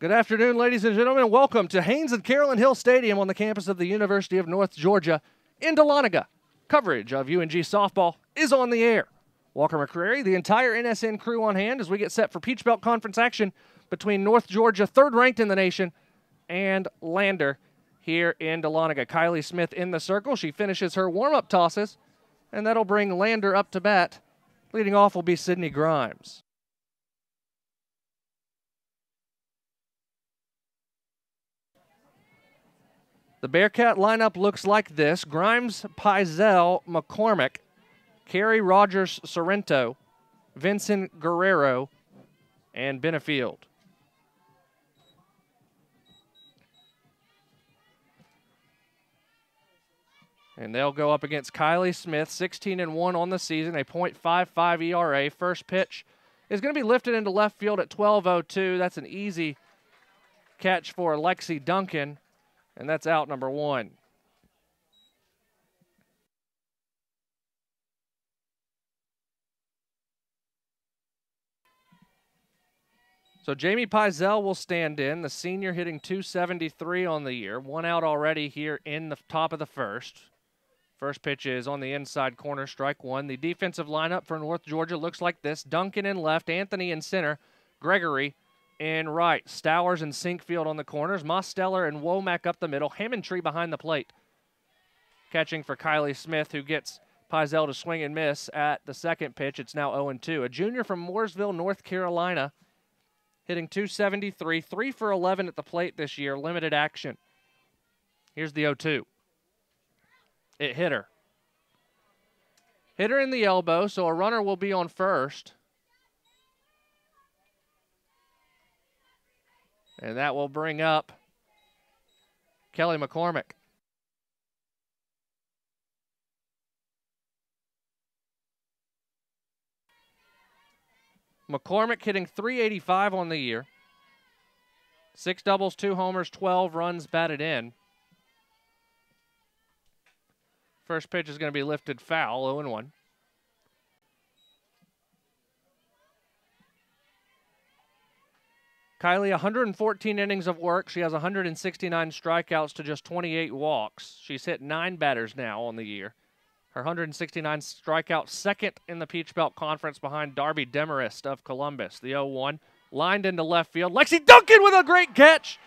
Good afternoon, ladies and gentlemen, and welcome to Haynes and Carolyn Hill Stadium on the campus of the University of North Georgia in Dahlonega. Coverage of UNG softball is on the air. Walker McCrary, the entire NSN crew on hand as we get set for Peach Belt Conference action between North Georgia, third ranked in the nation, and Lander here in Dahlonega. Kylie Smith in the circle. She finishes her warm-up tosses, and that'll bring Lander up to bat. Leading off will be Sydney Grimes. The Bearcat lineup looks like this: Grimes, Pizell, McCormick, Carey, Rogers, Sorrento, Vincent Guerrero, and Benefield. And they'll go up against Kylie Smith, 16-1 on the season, a .55 ERA. First pitch is going to be lifted into left field at 12:02. That's an easy catch for Lexi Duncan, and that's out number one. So Jamie Pizell will stand in, the senior hitting .273 on the year. One out already here in the top of the first. First pitch is on the inside corner, strike one. The defensive lineup for North Georgia looks like this: Duncan in left, Anthony in center, Gregory in right, Stowers and Sinkfield on the corners, Mosteller and Womack up the middle, Hammondtree behind the plate. Catching for Kylie Smith, who gets Pizell to swing and miss at the second pitch. It's now 0-2. A junior from Mooresville, North Carolina, hitting .273, 3 for 11 at the plate this year, limited action. Here's the 0-2. It hit her. Hit her in the elbow, so a runner will be on first. And that will bring up Kelly McCormick. McCormick hitting .385 on the year. 6 doubles, 2 homers, 12 runs batted in. First pitch is going to be lifted foul, 0-1. Kylie, 114 innings of work. She has 169 strikeouts to just 28 walks. She's hit 9 batters now on the year. Her 169 strikeouts, second in the Peach Belt Conference behind Darby Demarest of Columbus. The 0-1 lined into left field. Lexi Duncan with a great catch.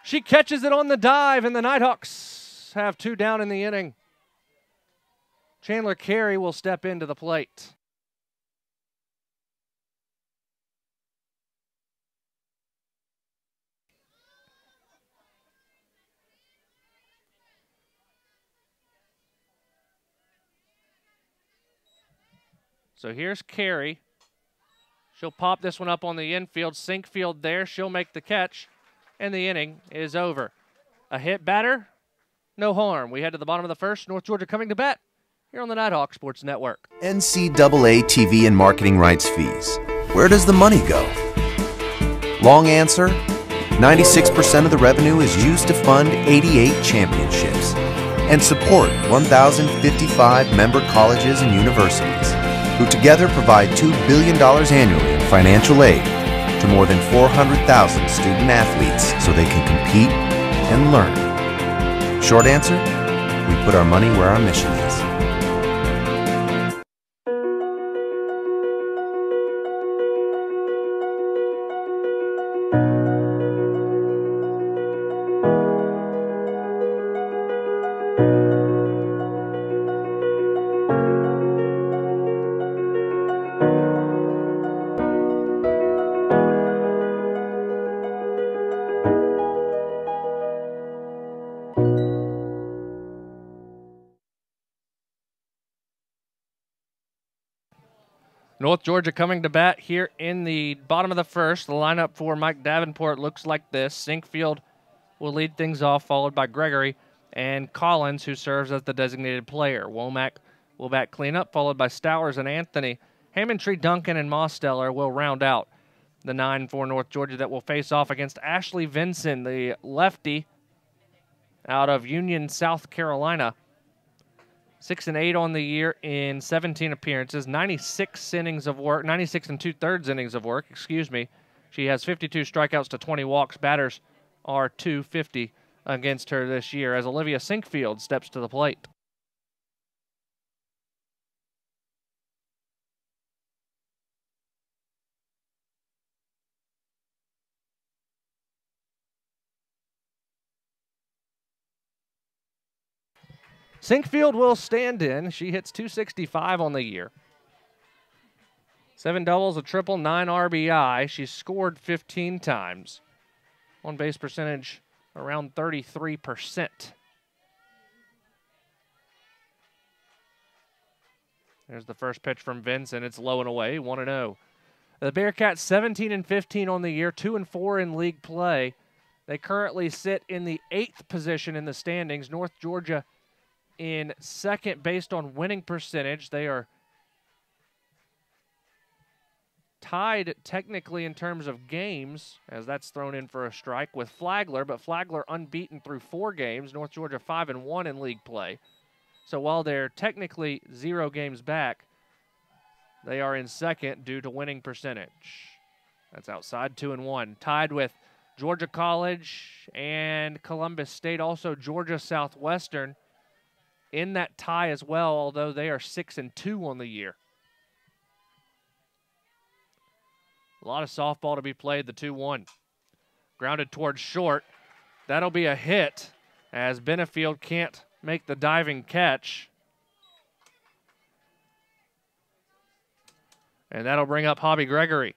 She catches it on the dive, and the Nighthawks have 2 down in the inning. Chandler Carey will step into the plate. So here's Carey. She'll pop this one up on the infield. Sinkfield there. She'll make the catch, and the inning is over. A hit batter, no harm. We head to the bottom of the first. North Georgia coming to bat here on the Nighthawk Sports Network. NCAA TV and marketing rights fees. Where does the money go? Long answer, 96% of the revenue is used to fund 88 championships and support 1,055 member colleges and universities, who together provide $2 billion annually in financial aid to more than 400,000 student athletes so they can compete and learn. Short answer, we put our money where our mission is. North Georgia coming to bat here in the bottom of the first. The lineup for Mike Davenport looks like this: Sinkfield will lead things off, followed by Gregory and Collins, who serves as the designated player. Womack will bat cleanup, followed by Stowers and Anthony. Hammondtree, Duncan, and Mosteller will round out the 9 for North Georgia that will face off against Ashley Vinson, the lefty out of Union, South Carolina. 6-8 on the year in 17 appearances, 96 innings of work, 96 and 2/3 innings of work, excuse me. She has 52 strikeouts to 20 walks. Batters are .250 against her this year as Olivia Sinkfield steps to the plate. Sinkfield will stand in. She hits .265 on the year. 7 doubles, a triple, 9 RBI. She's scored 15 times. On-base percentage around 33%. There's the first pitch from Vincent. It's low and away, 1-0. The Bearcats 17 and 15 on the year, 2-4 in league play. They currently sit in the 8th position in the standings. North Georgia in second based on winning percentage. They are tied technically in terms of games, as that's thrown in for a strike, with Flagler, but Flagler unbeaten through 4 games. North Georgia 5-1 in league play. So while they're technically 0 games back, they are in second due to winning percentage. That's outside 2-1. Tied with Georgia College and Columbus State, also Georgia Southwestern in that tie as well, although they are 6-2 on the year. A lot of softball to be played, the 2-1. Grounded towards short. That'll be a hit as Benefield can't make the diving catch. And that'll bring up Hobby Gregory.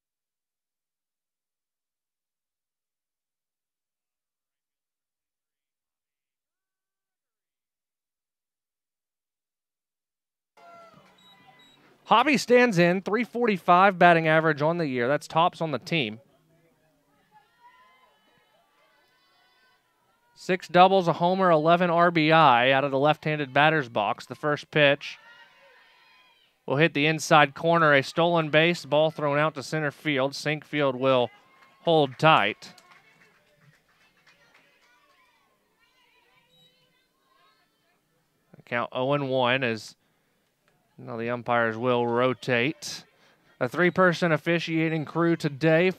Hobby stands in, .345 batting average on the year. That's tops on the team. 6 doubles, a homer, 11 RBI out of the left-handed batter's box. The first pitch will hit the inside corner, a stolen base, ball thrown out to center field. Sinkfield will hold tight. Count 0-1 as now the umpires will rotate. A 3-person officiating crew today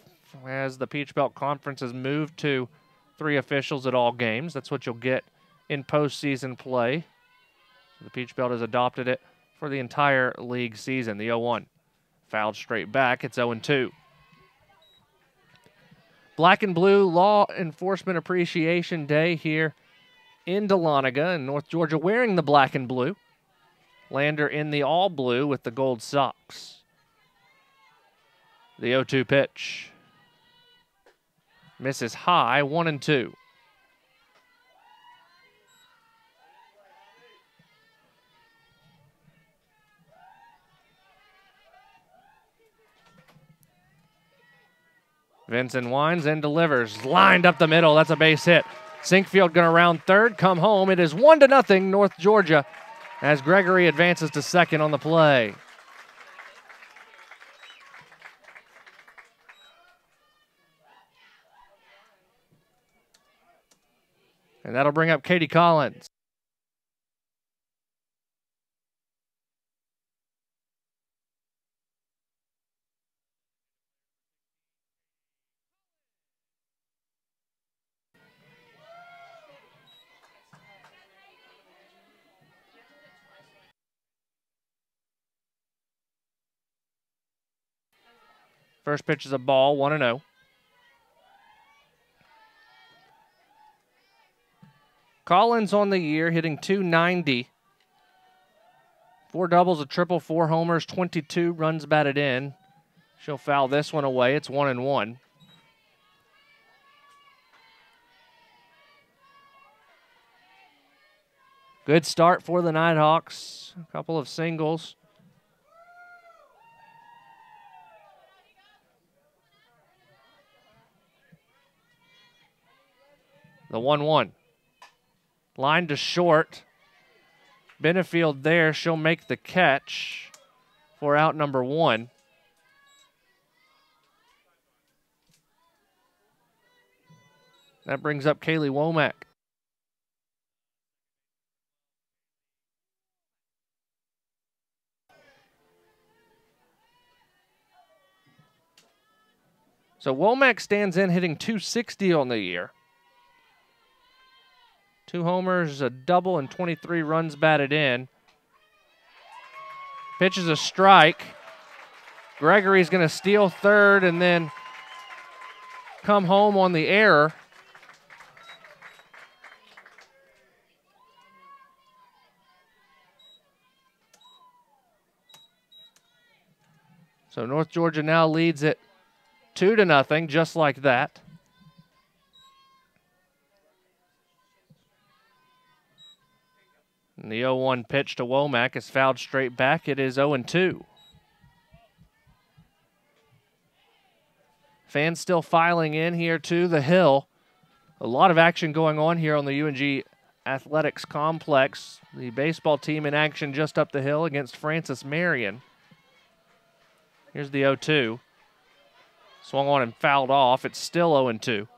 as the Peach Belt Conference has moved to 3 officials at all games. That's what you'll get in postseason play. So the Peach Belt has adopted it for the entire league season. The 0-1 fouled straight back. It's 0-2. Black and Blue Law Enforcement Appreciation Day here in Dahlonega in North Georgia, wearing the black and blue. Lander in the all blue with the gold socks. The 0-2 pitch. Misses high, 1-2. Vincent winds and delivers. Lined up the middle. That's a base hit. Sinkfield going to round third, come home. It is 1-0 North Georgia as Gregory advances to second on the play. And that'll bring up Katie Collins. First pitch is a ball, 1-0. Collins on the year, hitting .290. 4 doubles, a triple, 4 homers, 22 runs batted in. She'll foul this one away. It's 1-1. Good start for the Nighthawks. A couple of singles. The 1-1. Line to short. Benefield there. She'll make the catch for out number 1. That brings up Kaylee Womack. So Womack stands in hitting .260 on the year. 2 homers, a double, and 23 runs batted in. Pitch is a strike. Gregory's going to steal third and then come home on the error. So North Georgia now leads it 2-0, just like that. And the 0-1 pitch to Womack is fouled straight back. It is 0-2. Fans still filing in here to the Hill. A lot of action going on here on the UNG Athletics Complex. The baseball team in action just up the hill against Francis Marion. Here's the 0-2. Swung on and fouled off. It's still 0-2.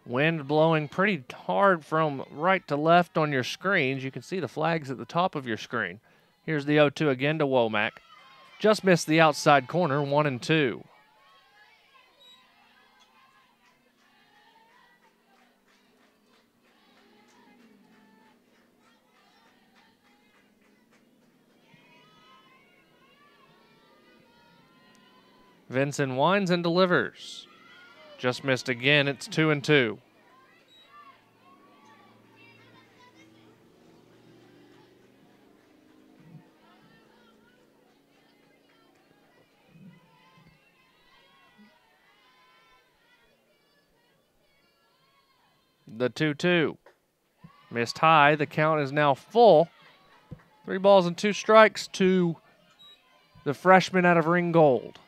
Wind blowing pretty hard from right to left on your screens. You can see the flags at the top of your screen. Here's the 0-2 again to Womack. Just missed the outside corner, 1-2. Vincent winds and delivers. Just missed again. It's 2-2. The 2-2. Missed high. The count is now full. 3 balls and 2 strikes to the freshman out of Ringgold.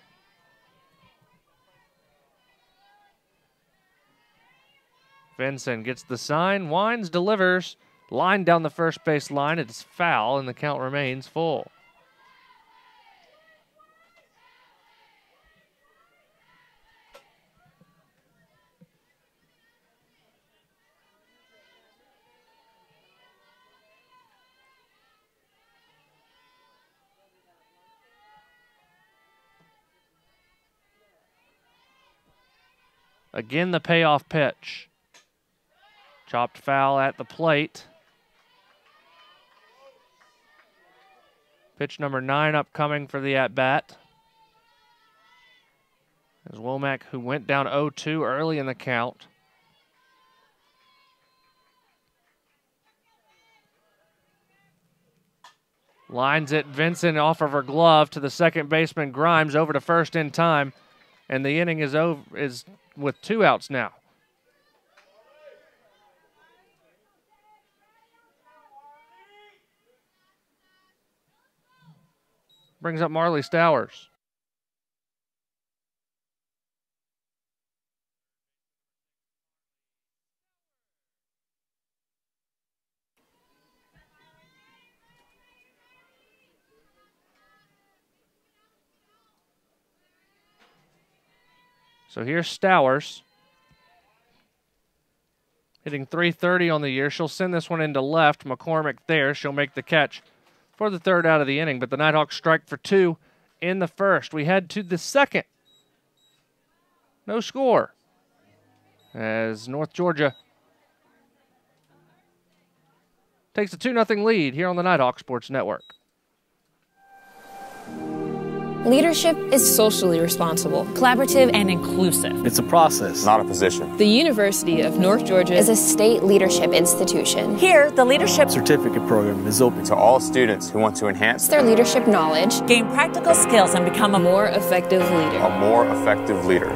Vincent gets the sign, winds, delivers, line down the first base line. It's foul, and the count remains full. Again, the payoff pitch. Chopped foul at the plate. Pitch number 9 upcoming for the at-bat. As Womack, who went down 0-2 early in the count. Lines it, Vincent off of her glove to the second baseman, Grimes, over to first in time. And the inning is with 2 outs now. Brings up Marley Stowers. So here's Stowers. Hitting .330 on the year. She'll send this one into left. McCormick there. She'll make the catch for the 3rd out of the inning, but the Nighthawks strike for 2 in the 1st. We head to the 2nd. No score, as North Georgia takes a 2-0 lead here on the Nighthawk Sports Network. Leadership is socially responsible, collaborative, and inclusive. It's a process, not a position. The University of North Georgia is a state leadership institution. Here, the Leadership Certificate program is open to all students who want to enhance their leadership knowledge, gain practical skills, and become a more effective leader. A more effective leader.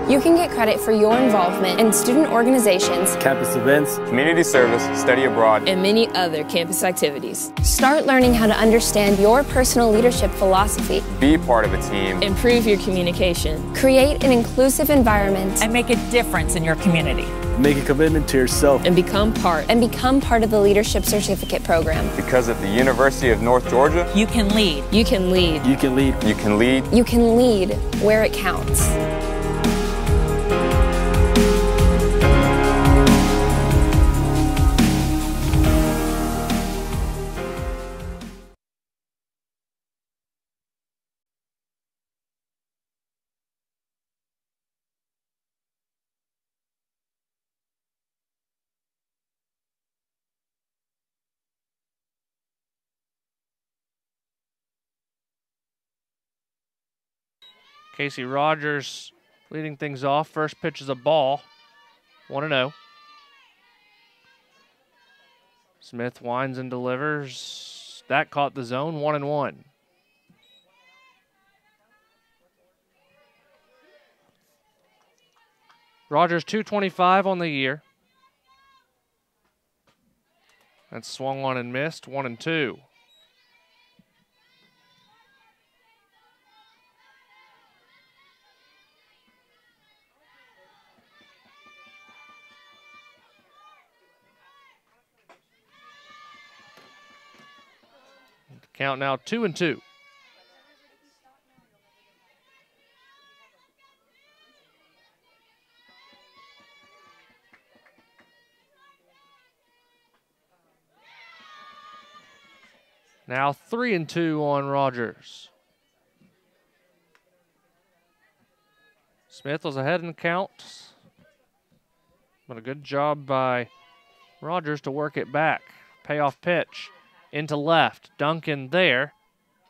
You can get credit for your involvement in student organizations, campus events, community service, study abroad, and many other campus activities. Start learning how to understand your personal leadership philosophy. Be part of a team. Improve your communication. Create an inclusive environment. And make a difference in your community. Make a commitment to yourself. And become part of the Leadership Certificate Program. Because at the University of North Georgia, You can lead. You can lead. You can lead. you can lead. You can lead where it counts. Casey Rogers leading things off. First pitch is a ball. 1-0. Smith winds and delivers. That caught the zone. 1-1. Rogers 225 on the year. That's swung on and missed. 1-2. Count now 2-2. Now 3-2 on Rogers. Smith was ahead in the count, but a good job by Rogers to work it back. Payoff pitch. Into left. Duncan there.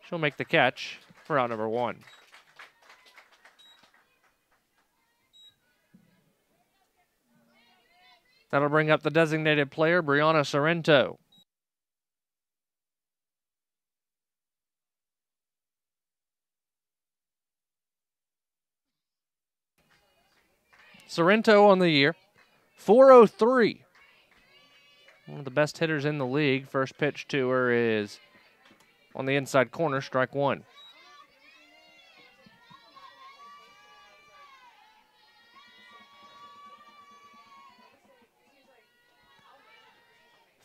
She'll make the catch for out number 1. That'll bring up the designated player, Brianna Sorrento. Sorrento on the year. 403. One of the best hitters in the league. First pitch to her is on the inside corner, strike 1.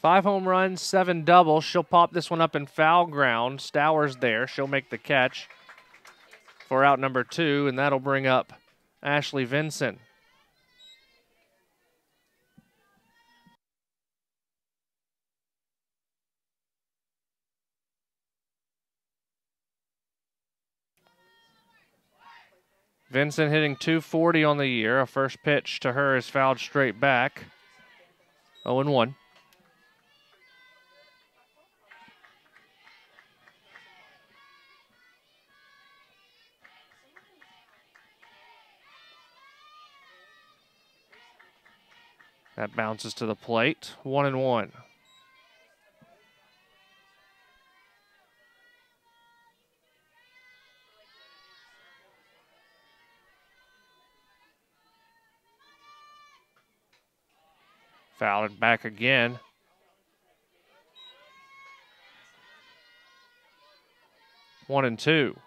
Five home runs, 7 doubles. She'll pop this one up in foul ground. Stowers there. She'll make the catch for out number 2, and that'll bring up Ashley Vinson. Vincent hitting .240 on the year. A first pitch to her is fouled straight back. 0-1. That bounces to the plate. 1-1. Fouled it back again. One and two.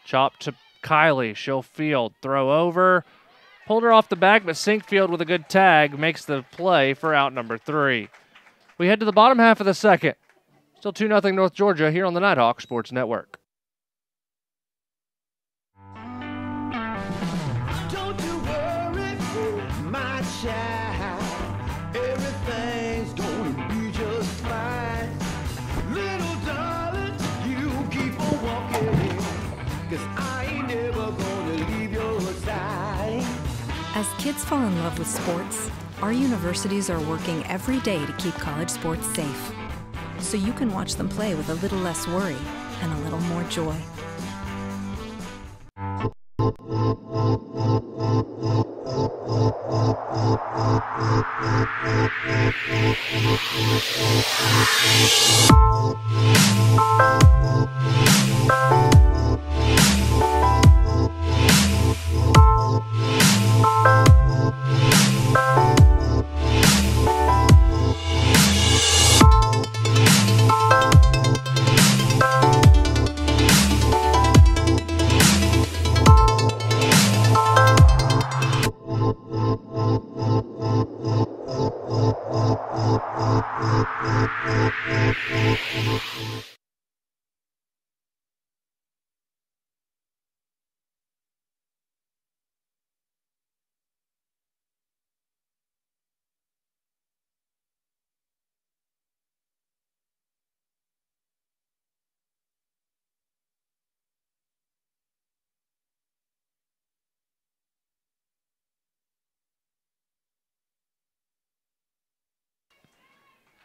Chop to Kylie. She'll field. Throw over. Pulled her off the bag, but Sinkfield with a good tag makes the play for out number 3. We head to the bottom half of the second. Still 2-0 North Georgia here on the Nighthawk Sports Network. Don't you worry, my child. Everything's gonna be just fine. Little darling, you keep on walking, 'cause I ain't never gonna leave your side. As kids fall in love with sports, our universities are working every day to keep college sports safe, so you can watch them play with a little less worry and a little more joy.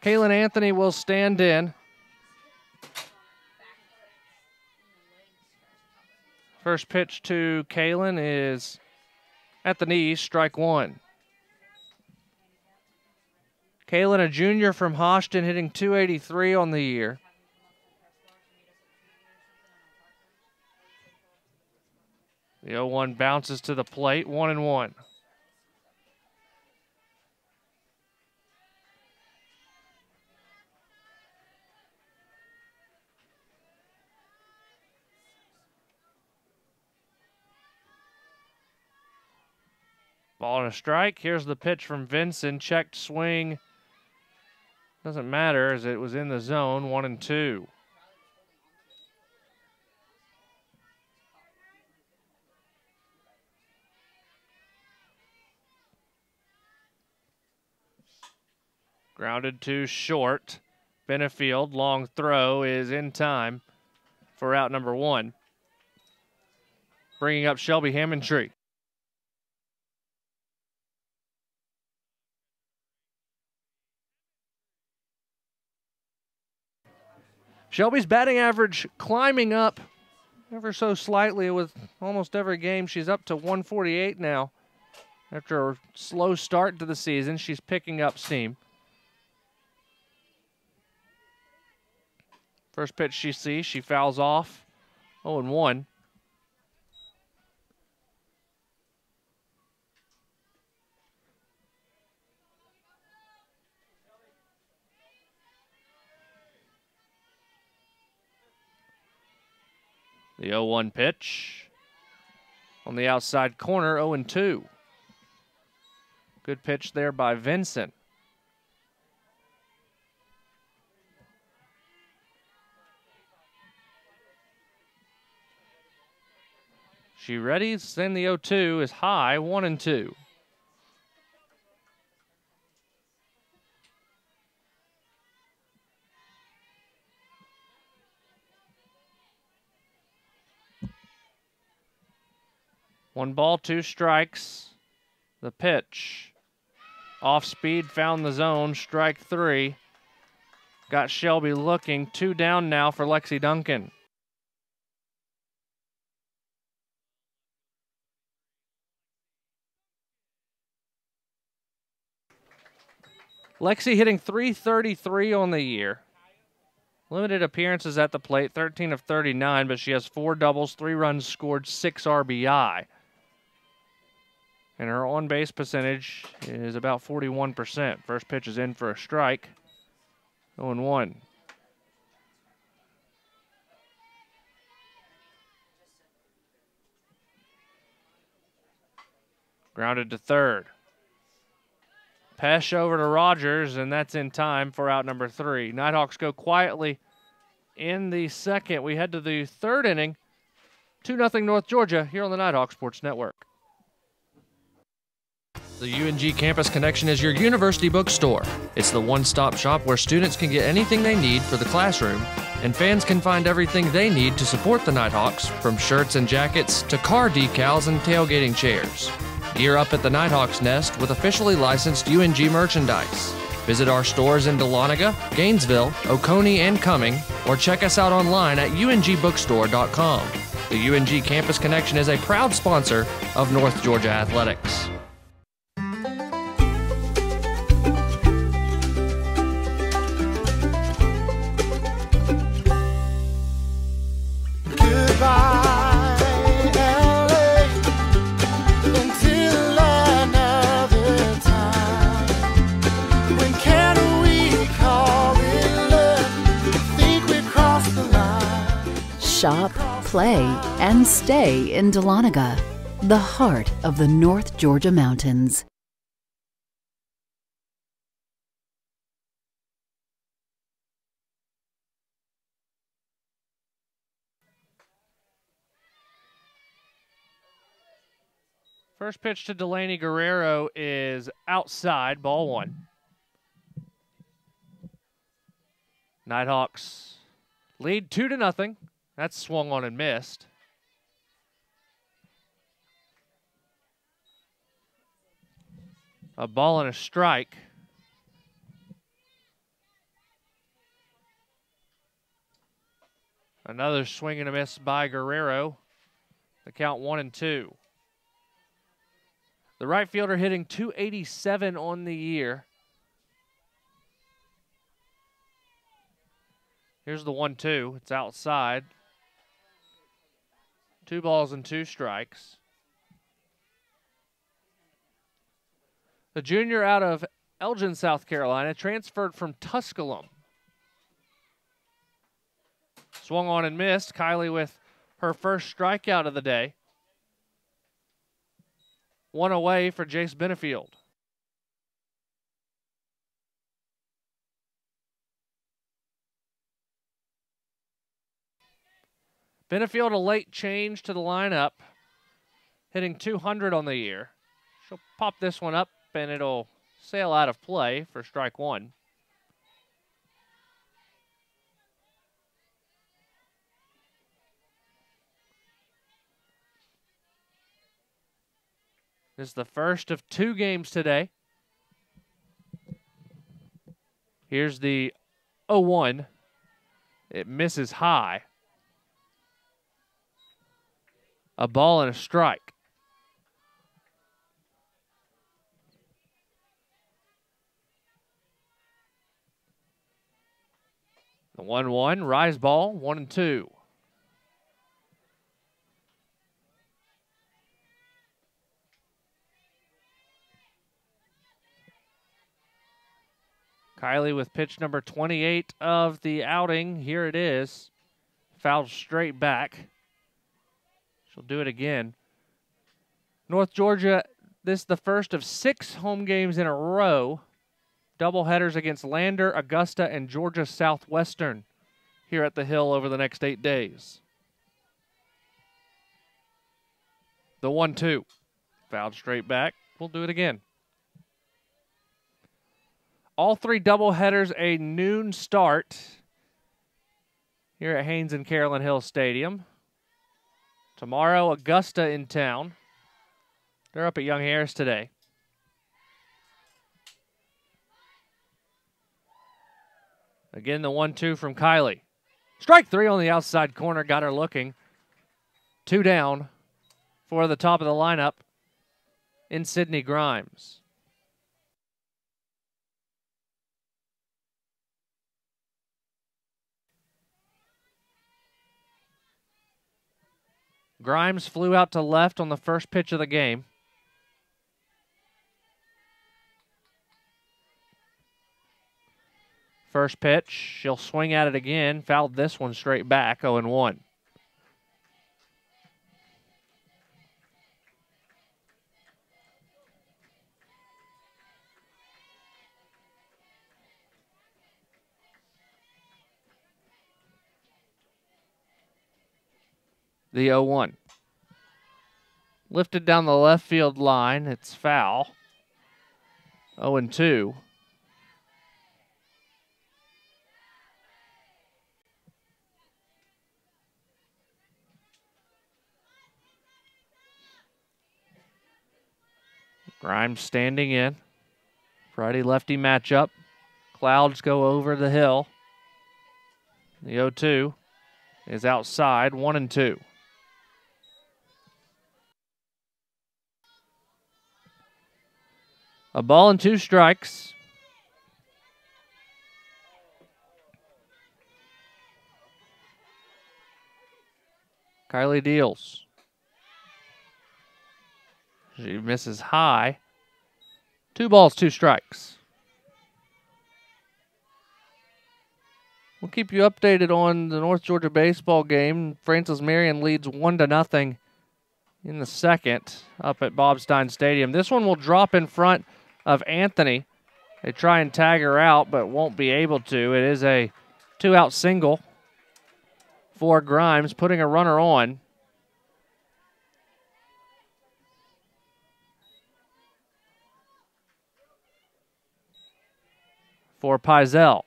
Kaylin Anthony will stand in. First pitch to Kaylin is at the knees, strike one. Kaylin, a junior from Hoshton, hitting .283 on the year. The 0-1 bounces to the plate, 1-1. Ball and a strike. Here's the pitch from Vincent. Checked swing. Doesn't matter as it was in the zone, 1-2. Grounded to short. Benefield, long throw is in time for out number one. Bringing up Shelby Hammondtree. Shelby's batting average climbing up ever so slightly with almost every game. She's up to 148 now. After a slow start to the season, she's picking up steam. First pitch she sees, she fouls off. 0-1. The 0-1 pitch on the outside corner, 0-2. Good pitch there by Vincent. She readies, then the 0-2 is high, 1-2. One ball, two strikes. The pitch. Off speed, found the zone, strike three. Got Shelby looking, 2 down now for Lexi Duncan. Lexi hitting .333 on the year. Limited appearances at the plate, 13 of 39, but she has 4 doubles, 3 runs scored, 6 RBI. And her on-base percentage is about 41%. First pitch is in for a strike. 0-1. Grounded to third. Pesh over to Rogers, and that's in time for out number 3. Nighthawks go quietly in the second. We head to the third inning. 2-0 North Georgia here on the Nighthawk Sports Network. The UNG Campus Connection is your university bookstore. It's the one-stop shop where students can get anything they need for the classroom, and fans can find everything they need to support the Nighthawks, from shirts and jackets to car decals and tailgating chairs. Gear up at the Nighthawks Nest with officially licensed UNG merchandise. Visit our stores in Dahlonega, Gainesville, Oconee, and Cumming, or check us out online at ungbookstore.com. The UNG Campus Connection is a proud sponsor of North Georgia Athletics. Shop, play, and stay in Dahlonega, the heart of the North Georgia mountains. First pitch to Delaney Guerrero is outside, ball 1. Nighthawks lead 2-0. That's swung on and missed. A ball and a strike. Another swing and a miss by Guerrero. The count 1-2. The right fielder hitting .287 on the year. Here's the 1-2. It's outside. 2 balls and 2 strikes. The junior out of Elgin, South Carolina, transferred from Tusculum. Swung on and missed. Kylie with her first strikeout of the day. 1 away for Jace Benefield. Benefield, a late change to the lineup, hitting .200 on the year. She'll pop this one up, and it'll sail out of play for strike 1. This is the first of 2 games today. Here's the 0-1. It misses high. A ball and a strike. The 1-1, rise ball, 1-2. Kylie with pitch number 28 of the outing. Here it is. Fouled straight back. She'll do it again. North Georgia, this is the first of 6 home games in a row. Doubleheaders against Lander, Augusta, and Georgia Southwestern here at the Hill over the next 8 days. The 1-2. Fouled straight back. We'll do it again. All 3 doubleheaders a noon start here at Haynes and Carolyn Hill Stadium. Tomorrow, Augusta in town. They're up at Young Harris today. Again, the 1-2 from Kylie. Strike 3 on the outside corner, got her looking. 2 down for the top of the lineup in Sydney Grimes. Grimes flew out to left on the first pitch of the game. First pitch, she'll swing at it again. Fouled this one straight back, 0-1. The 0-1. Lifted down the left field line. It's foul. 0-2. Grimes standing in. Righty-lefty matchup. Clouds go over the hill. The 0-2 is outside, 1-2. A ball and 2 strikes. Kylie deals. She misses high. 2 balls, 2 strikes. We'll keep you updated on the North Georgia baseball game. Francis Marion leads 1-0 in the second up at Bob Stein Stadium. This one will drop in front of Anthony. They try and tag her out, but won't be able to. It is a 2-out single for Grimes, putting a runner on. For Pizell.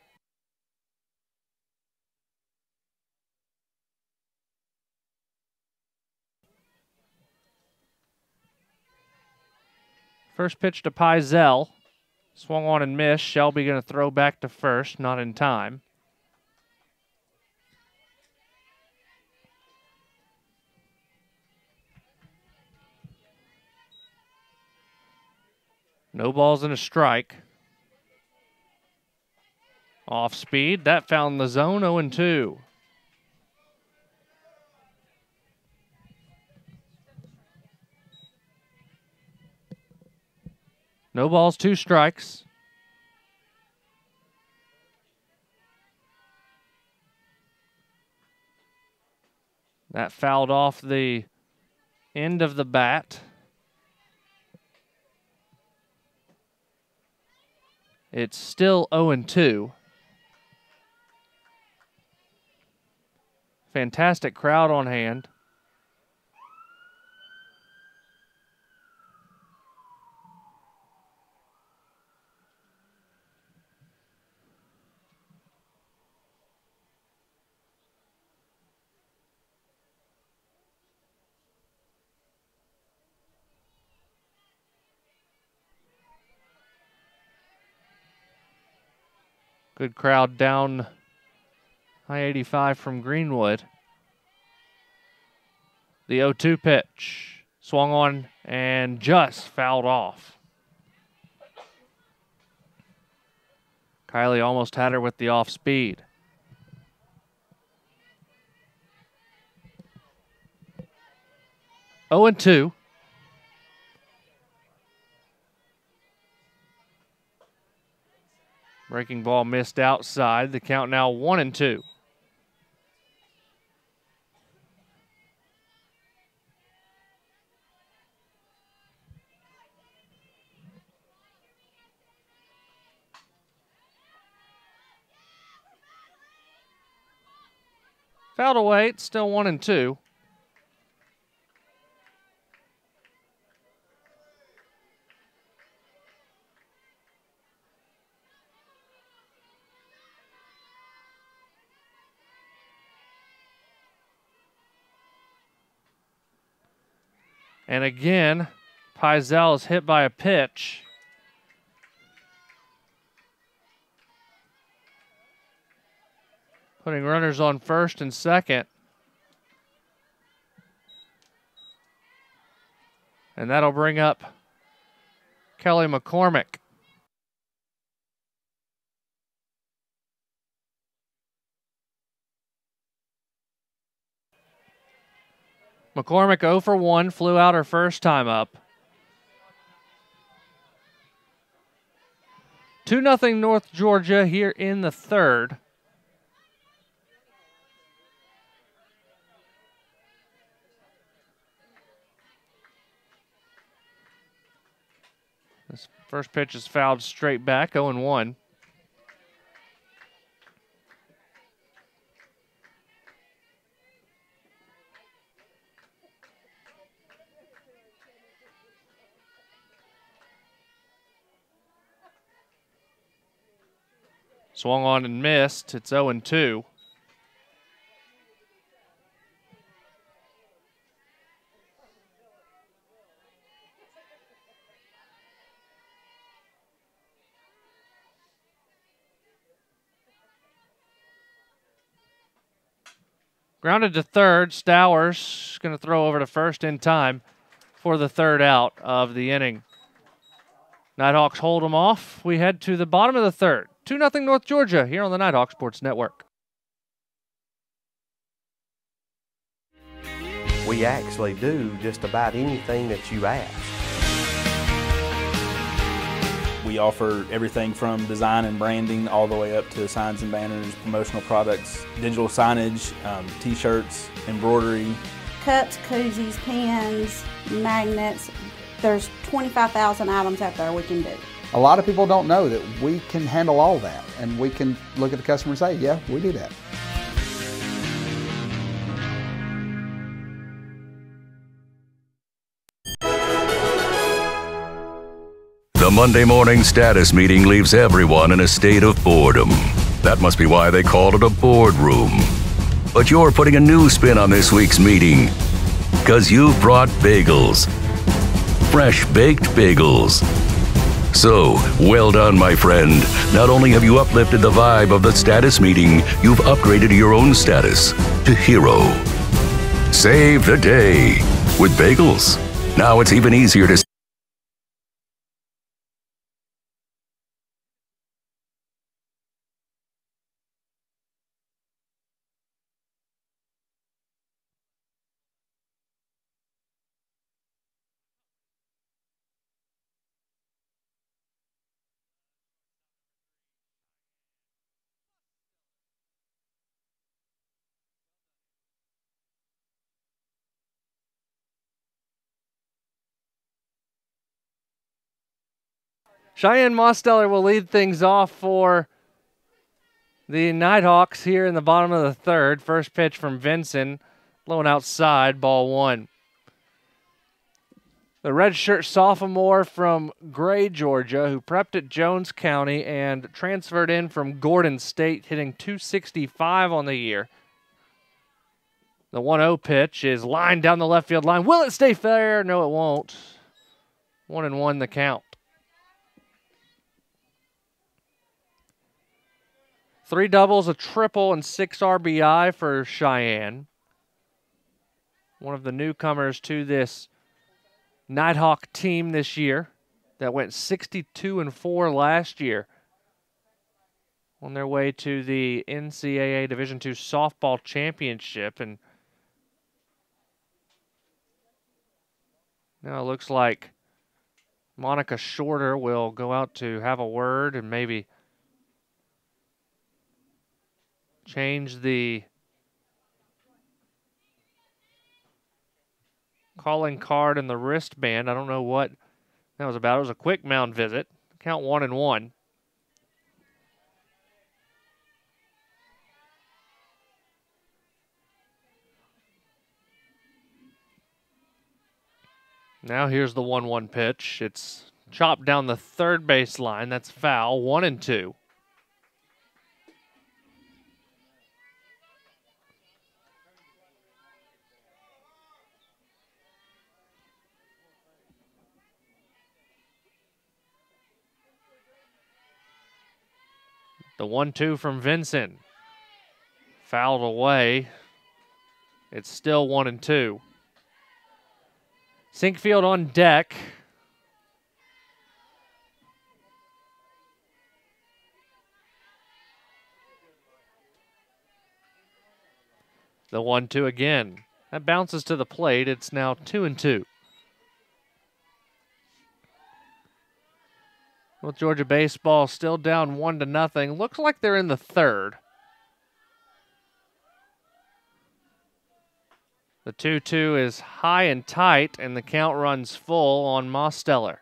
First pitch to Pizell. Swung on and missed. Shelby going to throw back to first, not in time. No balls and a strike. Off speed. That found the zone. 0-2. No balls, 2 strikes. That fouled off the end of the bat. It's still 0-2. Fantastic crowd on hand. Good crowd down I-85 from Greenwood. The 0-2 pitch. Swung on and just fouled off. Kylie almost had her with the off speed. Oh and 2. Breaking ball missed outside. The count now 1-2. Fouled away. It's still 1-2. And again, Pizell is hit by a pitch. Putting runners on first and second. And that'll bring up Kelly McCormick. McCormick 0 for 1, flew out her first time up. 2-0 North Georgia here in the third. This first pitch is fouled straight back, 0-1. Swung on and missed. It's 0-2. Grounded to third. Stowers going to throw over to first in time for the third out of the inning. Nighthawks hold them off. We head to the bottom of the third. 2-0 North Georgia here on the Nighthawk Sports Network. We actually do just about anything that you ask. We offer everything from design and branding all the way up to signs and banners, promotional products, digital signage, t-shirts, embroidery. Cups, koozies, pens, magnets. There's 25,000 items out there we can do. A lot of people don't know that we can handle all that, and we can look at the customer and say, yeah, we do that. The Monday morning status meeting leaves everyone in a state of boredom. That must be why they called it a boardroom. But you're putting a new spin on this week's meeting, because you've brought bagels. Fresh baked bagels. So, well done, my friend. Not only have you uplifted the vibe of the status meeting, you've upgraded your own status to hero. Save the day with bagels. Now it's even easier to Cheyenne Mosteller will lead things off for the Nighthawks here in the bottom of the third. First pitch from Vinson, blowing outside, ball one. The redshirt sophomore from Gray, Georgia, who prepped at Jones County and transferred in from Gordon State, hitting .265 on the year. The 1-0 pitch is lined down the left field line. Will it stay fair? No, it won't. 1-1 the count. 3 doubles, a triple, and 6 RBI for Cheyenne. One of the newcomers to this Nighthawk team this year that went 62-4 last year on their way to the NCAA Division II softball championship. And now it looks like Monica Shorter will go out to have a word and maybe change the calling card and the wristband. I don't know what that was about. It was a quick mound visit. Count 1-1. Now here's the 1-1 pitch. It's chopped down the third base line. That's foul. 1-2. The 1-2 from Vincent. Fouled away. It's still 1-2. Sinkfield on deck. The 1-2 again. That bounces to the plate. It's now 2-2. With Georgia baseball still down 1-0. Looks like they're in the third. The 2-2 is high and tight, and the count runs full on Mosteller.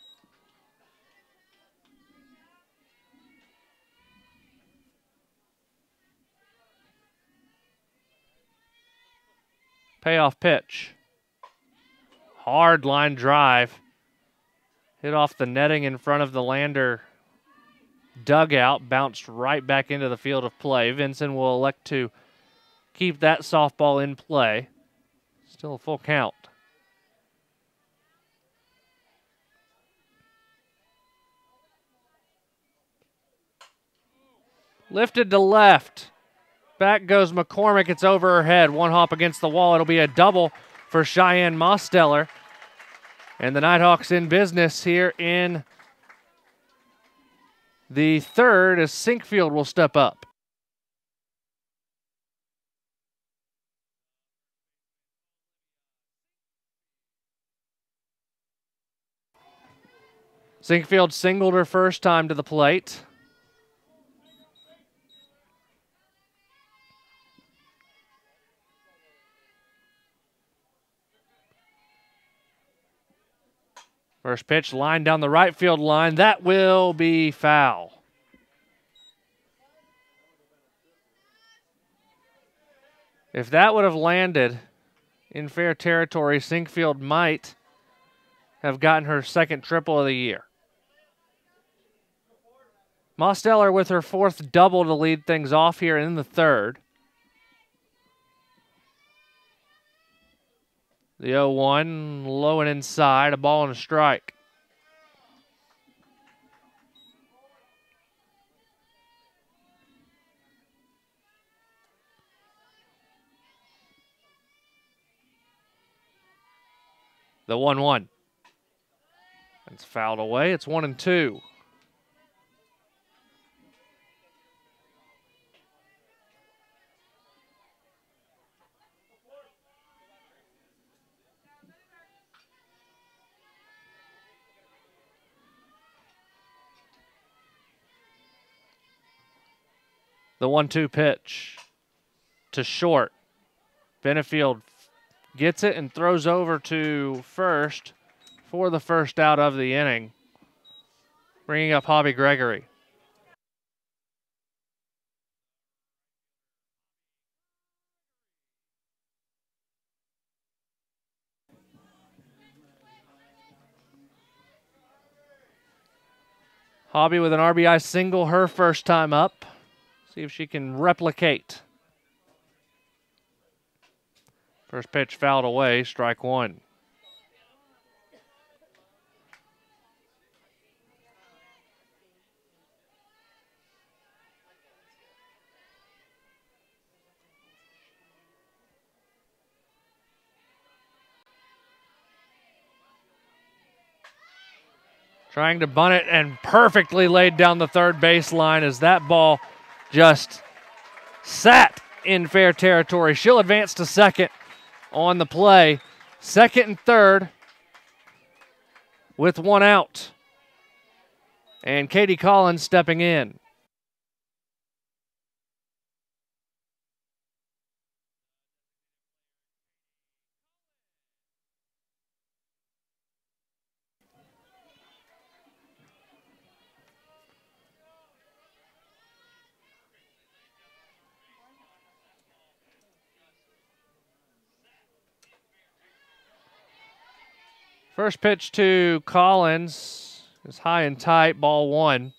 Payoff pitch. Hard line drive. Hit off the netting in front of the Lander dugout, bounced right back into the field of play. Vinson will elect to keep that softball in play. Still a full count. Lifted to left. Back goes McCormick. It's over her head. One hop against the wall. It'll be a double for Cheyenne Mosteller. And the Nighthawks in business here in the third as Sinkfield will step up. Sinkfield singled her first time to the plate. First pitch line down the right field line. That will be foul. If that would have landed in fair territory, Sinkfield might have gotten her second triple of the year. Mosteller with her fourth double to lead things off here in the third. The 0-1, low and inside, a ball and a strike. The 1-1. It's fouled away. It's 1-2. The 1-2 pitch to short. Benefield gets it and throws over to first for the first out of the inning. bringing up Hobby Gregory. Hobby with an RBI single her first time up. See if she can replicate. First pitch fouled away, strike one. Trying to bunt it and perfectly laid down the third baseline as that ball just sat in fair territory. She'll advance to second on the play. Second and third with one out. And Katie Collins stepping in. First pitch to Collins is high and tight, ball one.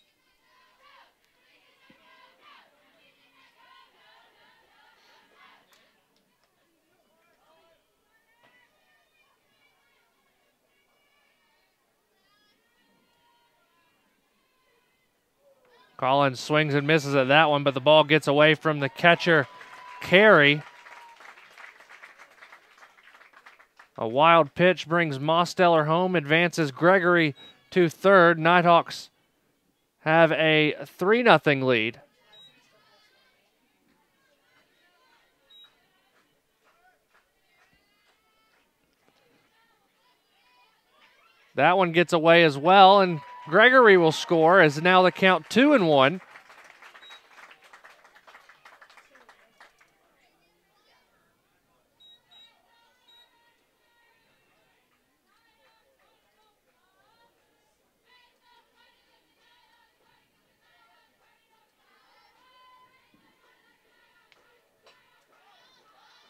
Collins swings and misses at that one, but the ball gets away from the catcher, Carey. A wild pitch brings Mosteller home, advances Gregory to third. Nighthawks have a 3-0 lead. That one gets away as well, and Gregory will score as now the count 2-1.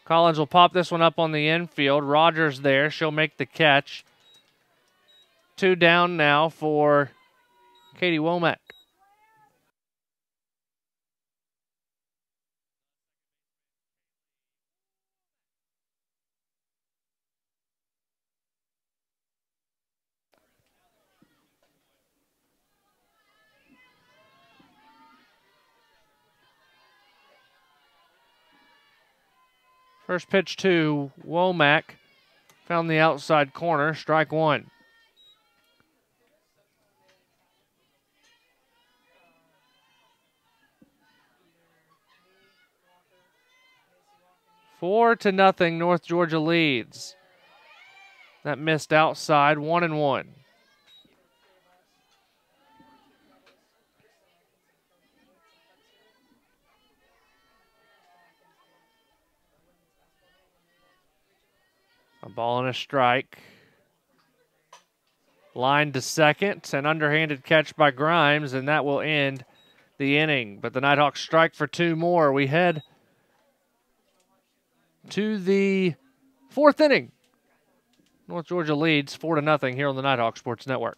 Collins will pop this one up on the infield. Rogers there. She'll make the catch. 2 down now for Katie Womack. First pitch to Womack. Found the outside corner. Strike one. Four to nothing, North Georgia leads. That missed outside, 1-1. A ball and a strike. Line to second, an underhanded catch by Grimes, and that will end the inning. But the Nighthawks strike for 2 more. We head to the 4th inning. North Georgia leads 4-0 here on the Nighthawk Sports Network.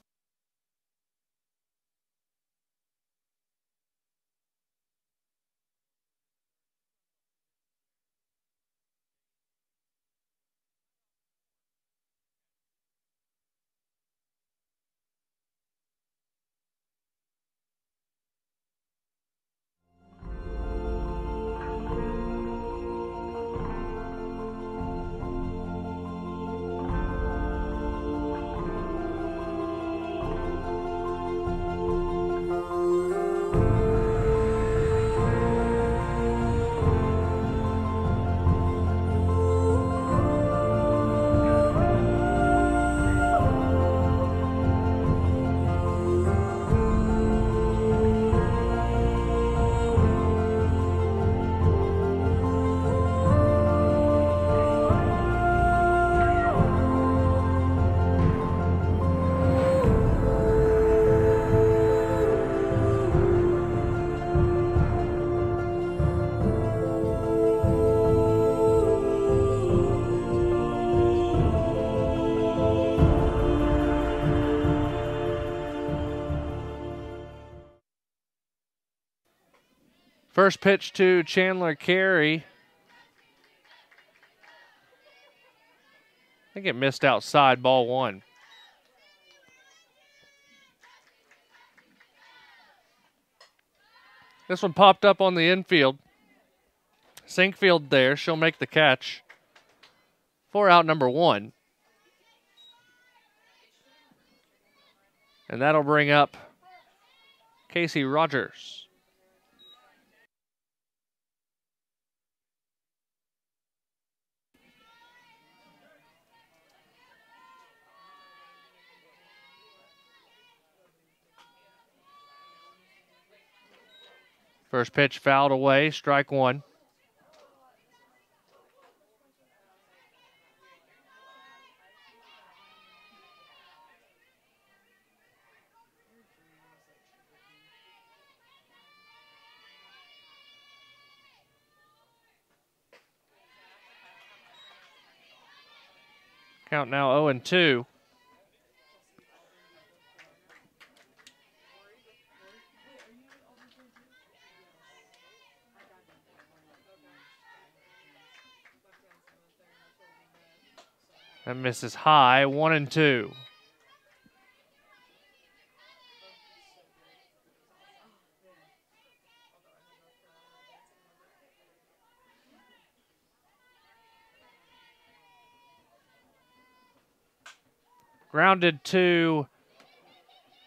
First pitch to Chandler Carey. I think it missed outside, ball 1. This one popped up on the infield. Sinkfield there. She'll make the catch for out number 1. And that'll bring up Casey Rogers. First pitch fouled away, strike 1. Count now 0-2. That misses high, 1-2. Grounded to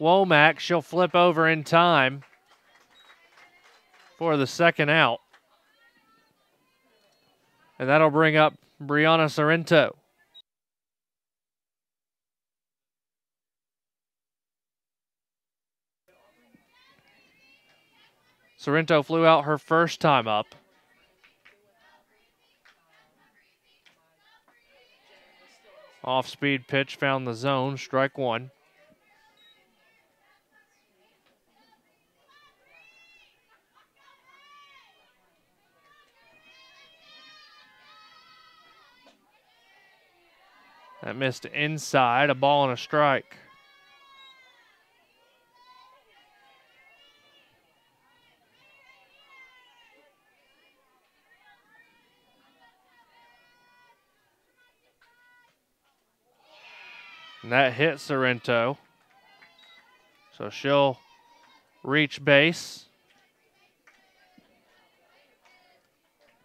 Womack. She'll flip over in time for the second out. And that'll bring up Brianna Sorrento. Sorrento flew out her first time up. Off-speed pitch found the zone, strike 1. That missed inside, a ball and a strike. And that hit Sorrento. So she'll reach base.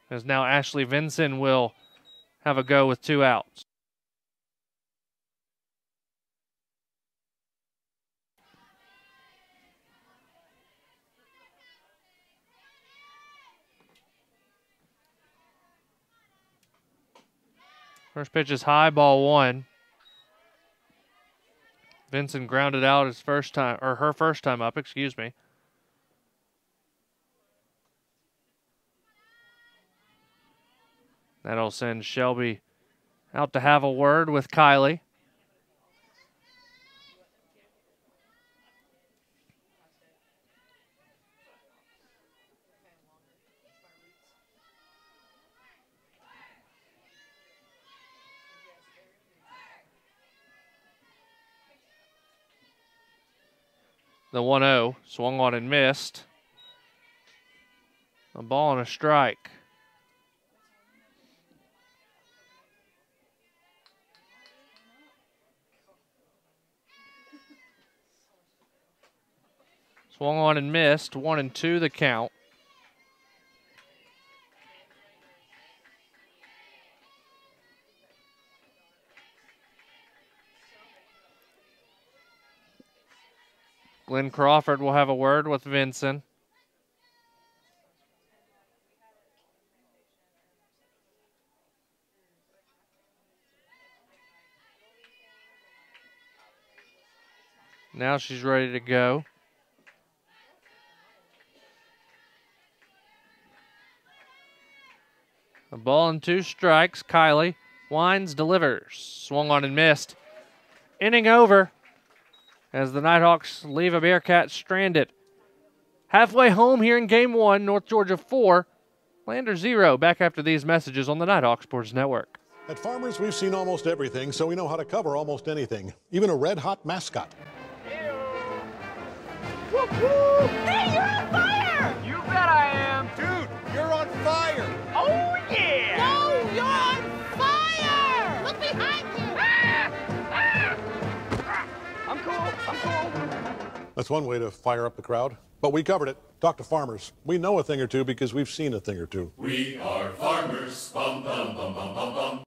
As now Ashley Vinson will have a go with 2 outs. First pitch is high, ball 1. Vinson grounded out his first time, or her first time up, excuse me. That'll send Shelby out to have a word with Kylie. The 1-0 swung on and missed. A ball and a strike. Swung on and missed. 1-2 the count. Glenn Crawford will have a word with Vinson. Now she's ready to go. A ball and 2 strikes. Kylie winds, delivers. Swung on and missed. Inning over as the Nighthawks leave a Bearcat stranded. Halfway home here in Game 1, North Georgia 4, Lander 0. Back after these messages on the Nighthawk Sports Network. At Farmers, we've seen almost everything, so we know how to cover almost anything, even a red-hot mascot. Hey, you're on fire! You bet I am. That's one way to fire up the crowd. But we covered it. Talk to farmers. We know a thing or two because we've seen a thing or two. We are farmers. Bum, bum, bum, bum, bum, bum.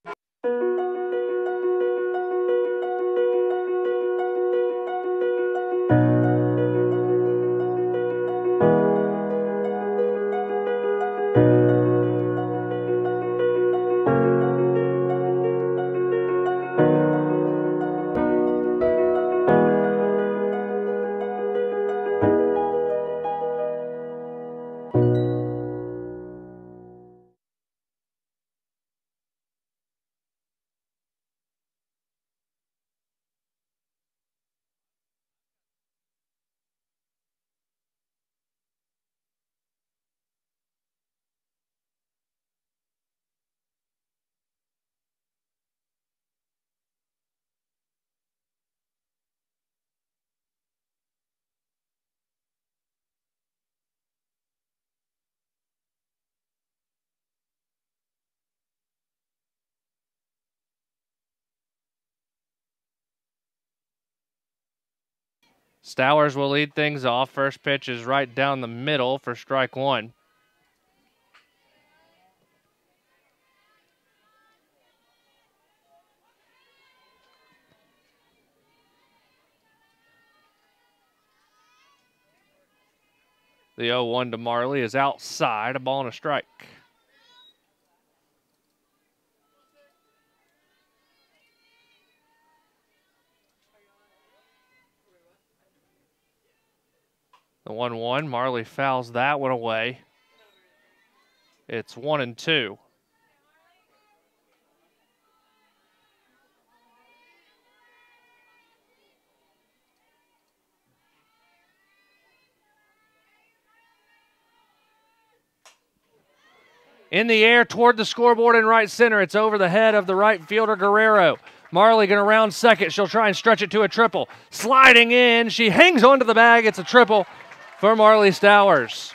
Stowers will lead things off. First pitch is right down the middle for strike one. The 0-1 to Marley is outside, a ball and a strike. The 1-1, Marley fouls that one away. It's 1-2. In the air toward the scoreboard in right center. It's over the head of the right fielder, Guerrero. Marley going to round second. She'll try and stretch it to a triple. Sliding in. She hangs onto the bag. It's a triple for Marley Stowers.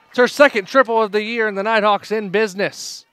It's her second triple of the year, and the Nighthawks in business.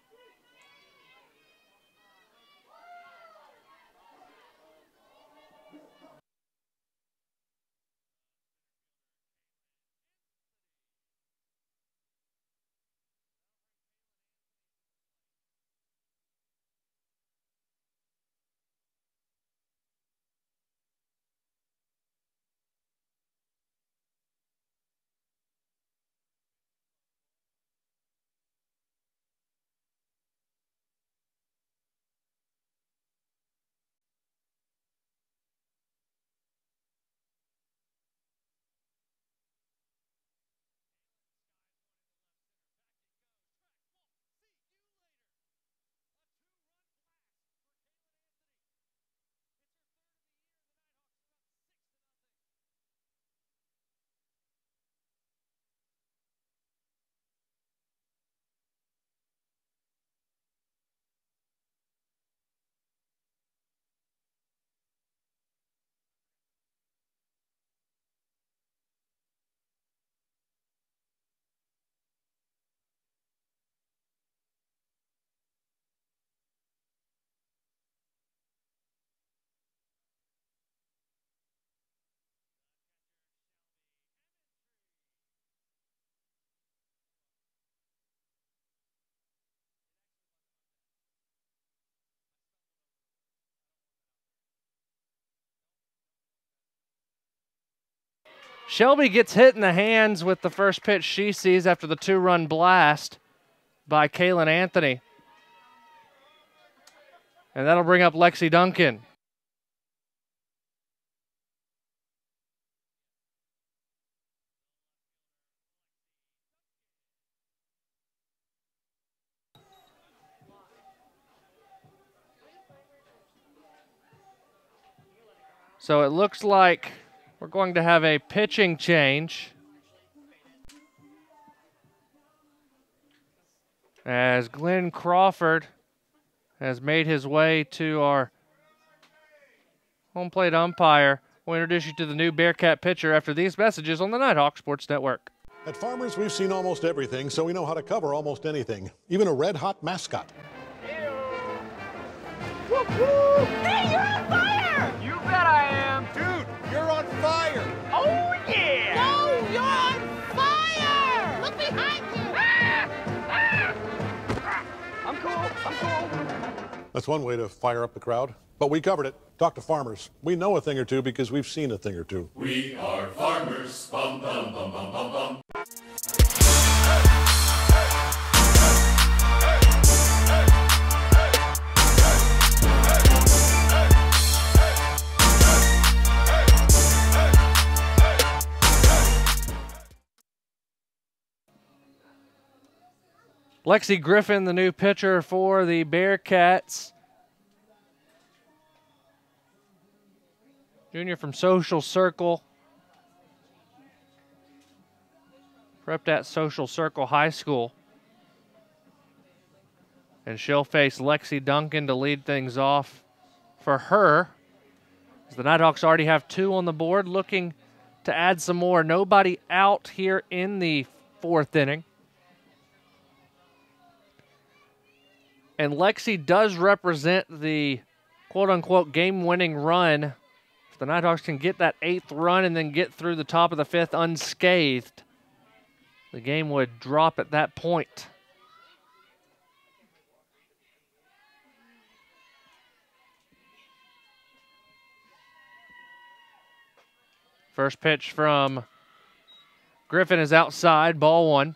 Shelby gets hit in the hands with the first pitch she sees after the two-run blast by Kaylin Anthony. And that'll bring up Lexi Duncan. So it looks like we're going to have a pitching change as Glenn Crawford has made his way to our home plate umpire. We'll introduce you to the new Bearcat pitcher after these messages on the Nighthawk Sports Network. At Farmers, we've seen almost everything, so we know how to cover almost anything, even a red-hot mascot. Whoop, whoop. Hey, you're on fire! You bet I am. That's one way to fire up the crowd. But we covered it. Talk to farmers. We know a thing or two because we've seen a thing or two. We are farmers. Bum, bum, bum, bum, bum, bum. Lexi Griffin, the new pitcher for the Bearcats. Junior from Social Circle. Prepped at Social Circle High School. And she'll face Lexi Duncan to lead things off for her. As the Nighthawks already have 2 on the board, looking to add some more. Nobody out here in the 4th inning. And Lexi does represent the quote-unquote game-winning run. If the Nighthawks can get that 8th run and then get through the top of the 5th unscathed, the game would drop at that point. First pitch from Griffin is outside, ball 1.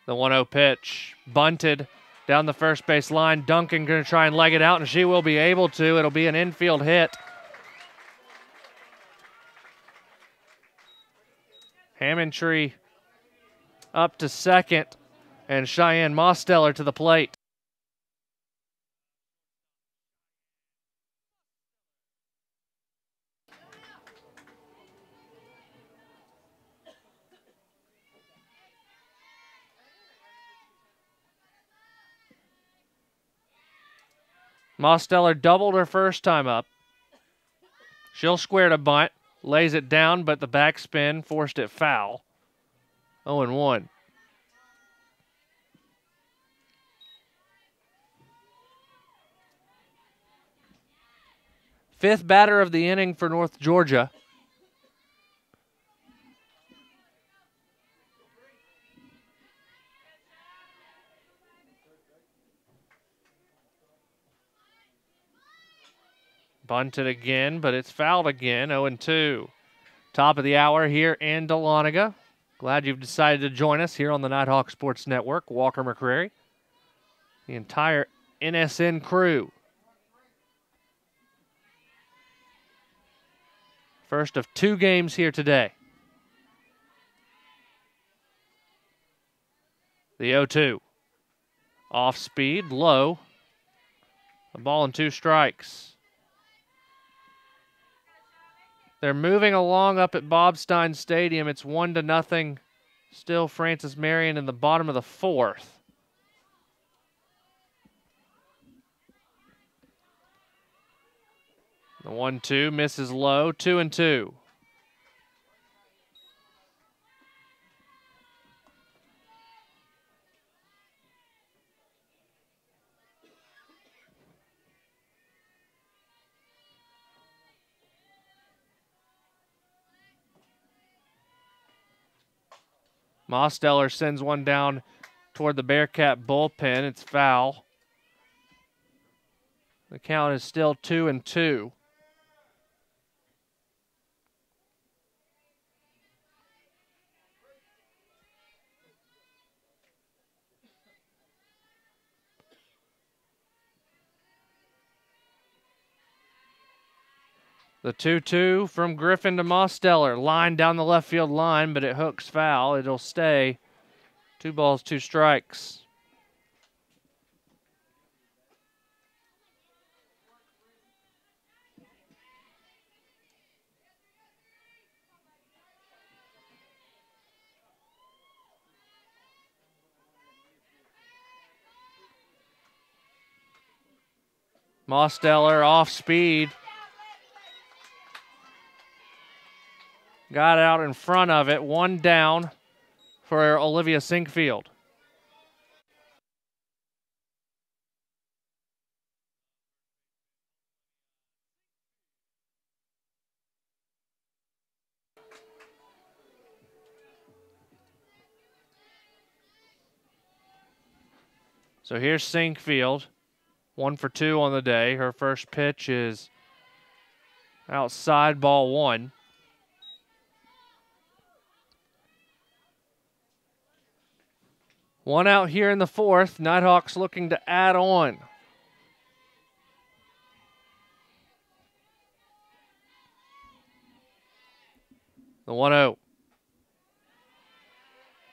The 1-0 pitch, bunted down the first base line. Duncan going to try and leg it out, and she will be able to. It'll be an infield hit. Hammondtree up to second, and Cheyenne Mosteller to the plate. Mosteller doubled her first time up. She'll square to bunt, lays it down, but the backspin forced it foul. 0-1. Fifth batter of the inning for North Georgia. Bunted again, but it's fouled again. 0-2. Top of the hour here in Dahlonega. Glad you've decided to join us here on the Nighthawk Sports Network. Walker McCrary, the entire NSN crew. First of 2 games here today. The 0-2. Off speed, low. A ball and 2 strikes. They're moving along up at Bob Stein Stadium. It's 1-0. Still Francis Marion in the bottom of the 4th. The 1-2 misses low. 2-2. Mosteller sends one down toward the Bearcat bullpen. It's foul. The count is still 2-2. The 2-2 from Griffin to Mosteller. Line down the left field line, but it hooks foul. It'll stay 2 balls, 2 strikes. Mosteller off speed. Got out in front of it. 1 down for Olivia Sinkfield. So here's Sinkfield, 1 for 2 on the day. Her first pitch is outside, ball 1. One out here in the 4th. Nighthawks looking to add on. The 1-0.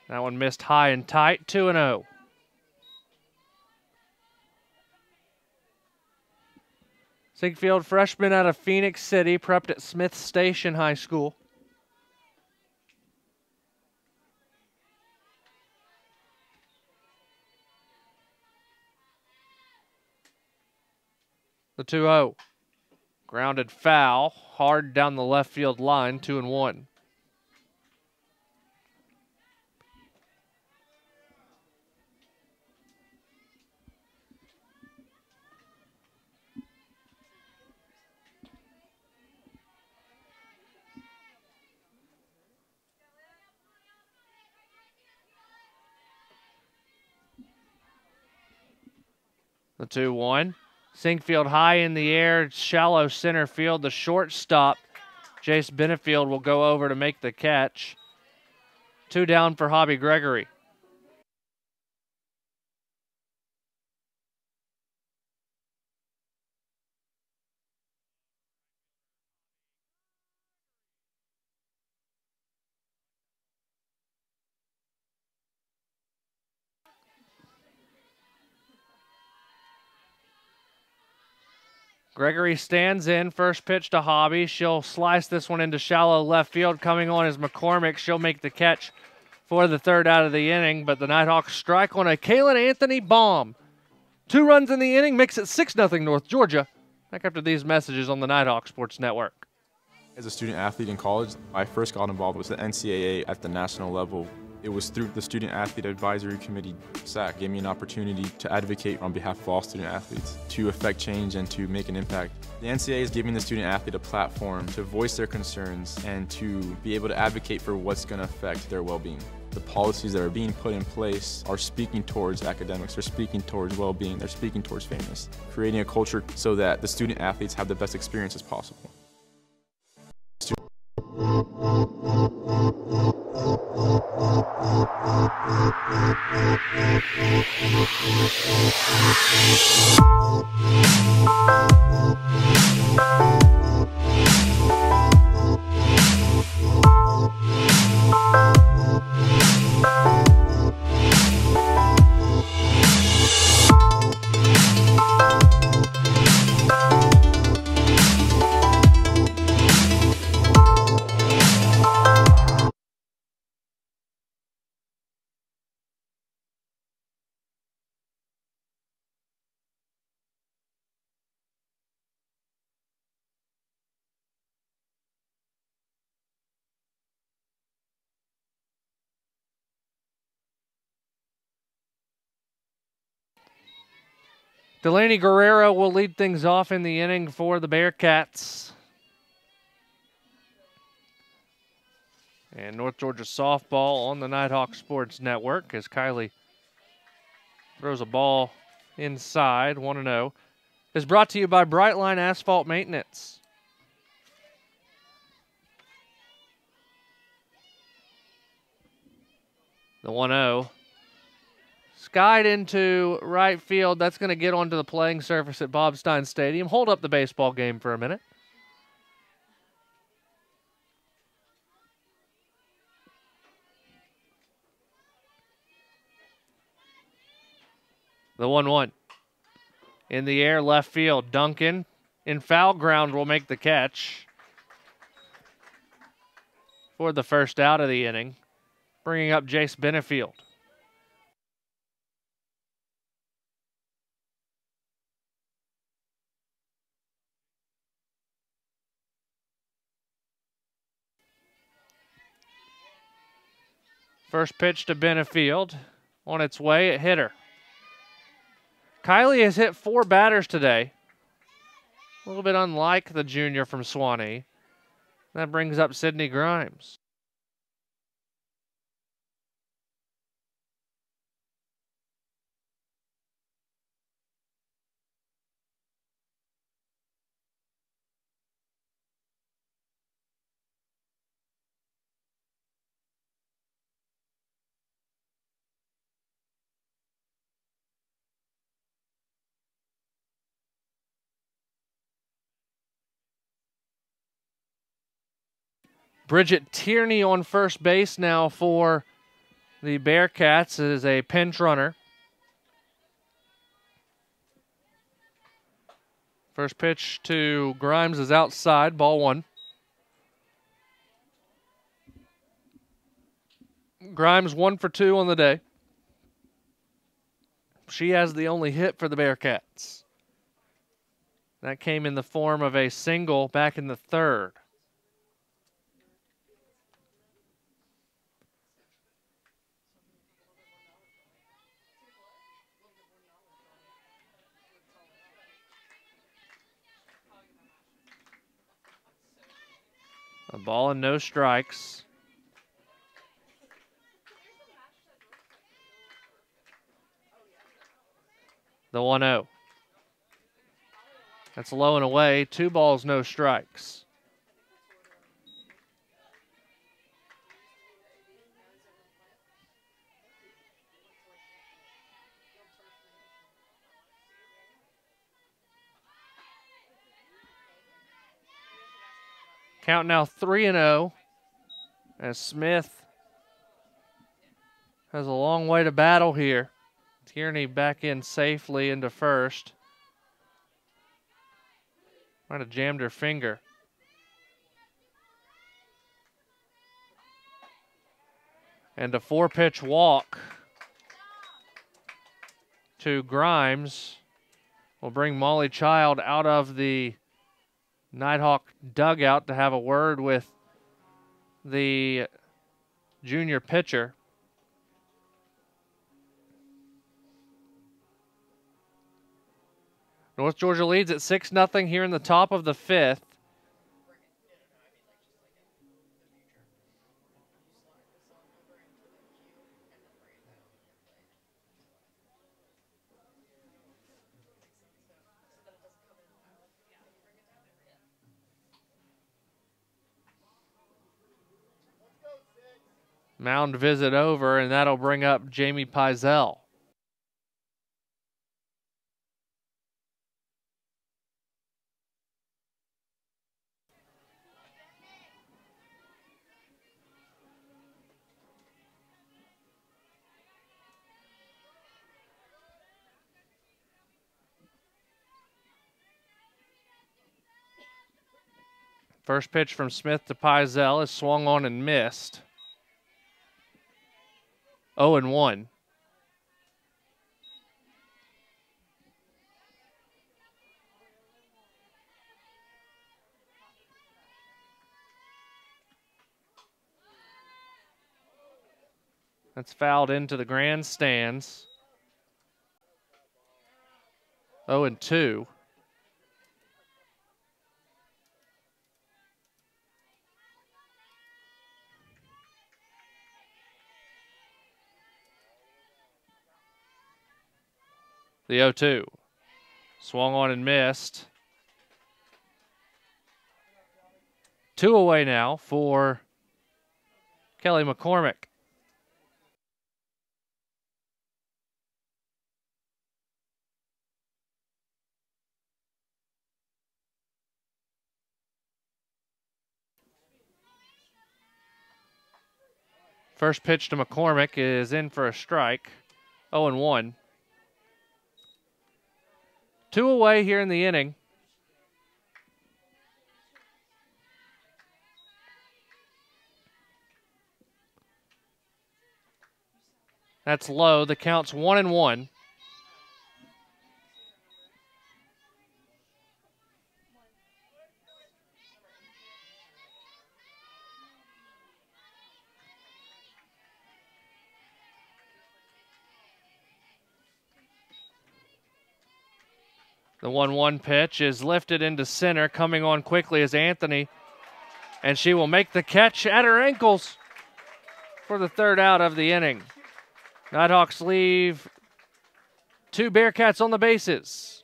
That one missed high and tight, 2-0. Sinkfield, freshman out of Phoenix City, prepped at Smith Station High School. The 2-0. Grounded foul, hard down the left field line, 2-1. The 2-1. Sinkfield high in the air, shallow center field. The shortstop, Jace Benefield, will go over to make the catch. 2 down for Hobby Gregory. Gregory stands in, first pitch to Hobby. She'll slice this one into shallow left field. Coming on is McCormick. She'll make the catch for the 3rd out of the inning, but the Nighthawks strike on a Kaylin Anthony bomb. 2 runs in the inning, makes it 6-0 North Georgia. Back after these messages on the Nighthawk Sports Network. As a student athlete in college, I first got involved with the NCAA at the national level. It was through the Student Athlete Advisory Committee, SAC, gave me an opportunity to advocate on behalf of all student athletes, to affect change and to make an impact. The NCAA is giving the student athlete a platform to voice their concerns and to be able to advocate for what's going to affect their well-being. The policies that are being put in place are speaking towards academics, they're speaking towards well-being, they're speaking towards fairness, creating a culture so that the student athletes have the best experiences possible. Delaney Guerrero will lead things off in the inning for the Bearcats. And North Georgia softball on the Nighthawk Sports Network as Kylie throws a ball inside, 1-0. Is brought to you by Brightline Asphalt Maintenance. The 1-0. Skied into right field. That's going to get onto the playing surface at Bob Stein Stadium. Hold up the baseball game for a minute. The 1-1. In the air, left field. Duncan in foul ground will make the catch for the 1st out of the inning, bringing up Jace Benefield. First pitch to Benefield. On its way, it hit her. Kylie has hit 4 batters today. A little bit unlike the junior from Swanee. That brings up Sydney Grimes. Bridget Tierney on first base now for the Bearcats is a pinch runner. First pitch to Grimes is outside, ball one. Grimes 1 for 2 on the day. She has the only hit for the Bearcats. That came in the form of a single back in the third. A ball and no strikes. The 1-0. That's low and away. 2 balls, no strikes. Count now 3-0 as Smith has a long way to battle here. Tierney back in safely into first. Might have jammed her finger. And a 4-pitch walk to Grimes will bring Molly Child out of the Nighthawk dugout to have a word with the junior pitcher. North Georgia leads at 6-0 here in the top of the 5th. Mound visit over, and that'll bring up Jamie Pizell. First pitch from Smith to Pizell is swung on and missed. 0-1. That's fouled into the grandstands. 0-2. The 0-2. Swung on and missed. 2 away now for Kelly McCormick. First pitch to McCormick is in for a strike. 0-1. 2 away here in the inning. That's low. The count's 1-1. The 1-1 pitch is lifted into center, coming on quickly as Anthony, and she will make the catch at her ankles for the third out of the inning. Nighthawks leave 2 Bearcats on the bases.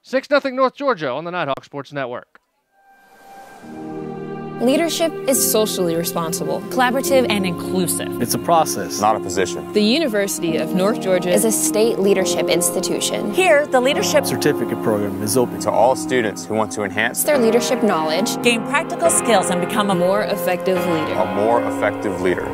6-0 North Georgia on the Nighthawk Sports Network. Leadership is socially responsible, collaborative, and inclusive. It's a process, not a position. The University of North Georgia is a state leadership institution. Here, the Leadership certificate program is open to all students who want to enhance their leadership knowledge, gain practical skills, and become a more effective leader. A more effective leader.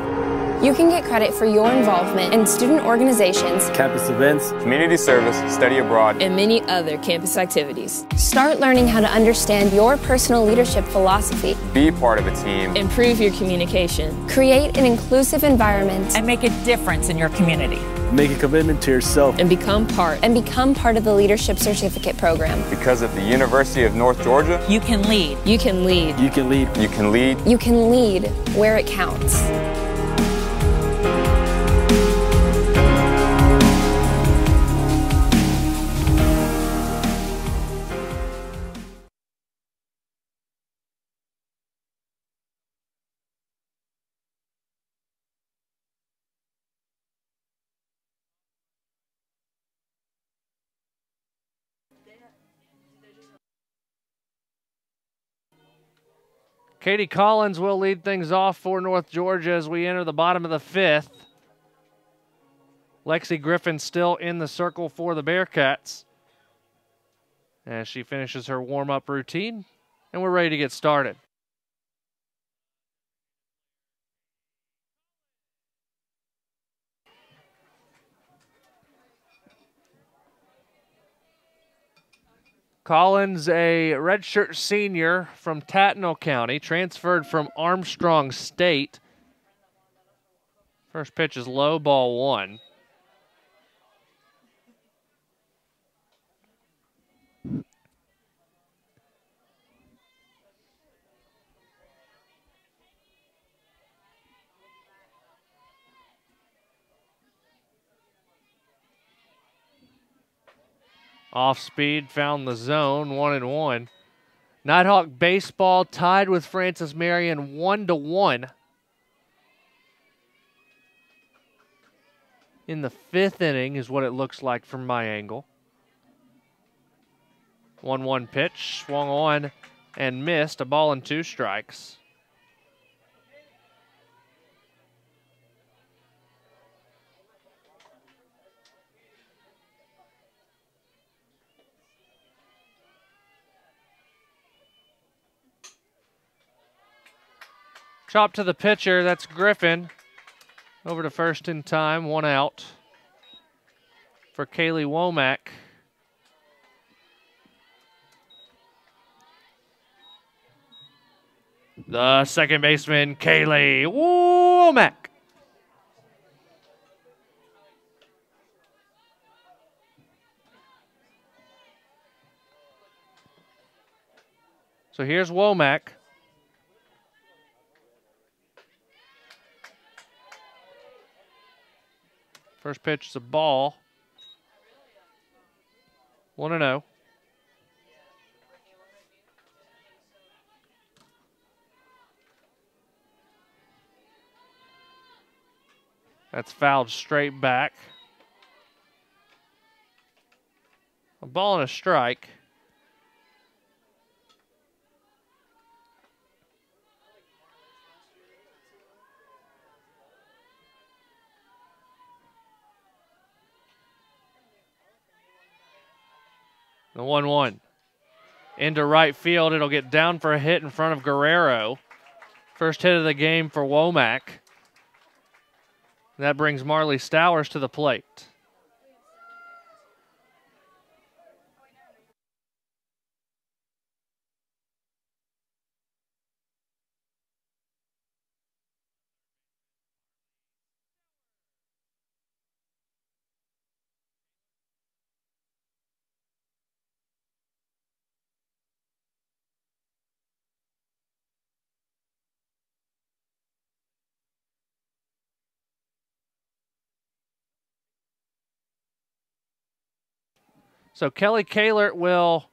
You can get credit for your involvement in student organizations, campus events, community service, study abroad, and many other campus activities. Start learning how to understand your personal leadership philosophy. Be part of a team. Improve your communication. Create an inclusive environment. And make a difference in your community. Make a commitment to yourself. And become part of the Leadership Certificate Program. Because at the University of North Georgia, you can lead. You can lead. You can lead. You can lead. You can lead where it counts. Katie Collins will lead things off for North Georgia as we enter the bottom of the fifth. Lexi Griffin still in the circle for the Bearcats as she finishes her warm-up routine, and we're ready to get started. Collins, a redshirt senior from Tattnall County, transferred from Armstrong State. First pitch is low, ball one. Off speed, found the zone, 1-1. Nighthawk baseball tied with Francis Marion 1-1. In the fifth inning is what it looks like from my angle. 1-1 pitch, swung on and missed, a ball and 2 strikes. Chop to the pitcher, that's Griffin. Over to first in time, 1 out for Kaylee Womack. The second baseman, Kaylee Womack. So here's Womack. First pitch is a ball. 1-0. That's fouled straight back. A ball and a strike. The 1-1 into right field. It'll get down for a hit in front of Guerrero. First hit of the game for Womack. That brings Marley Stowers to the plate. So Kelly Kahlert will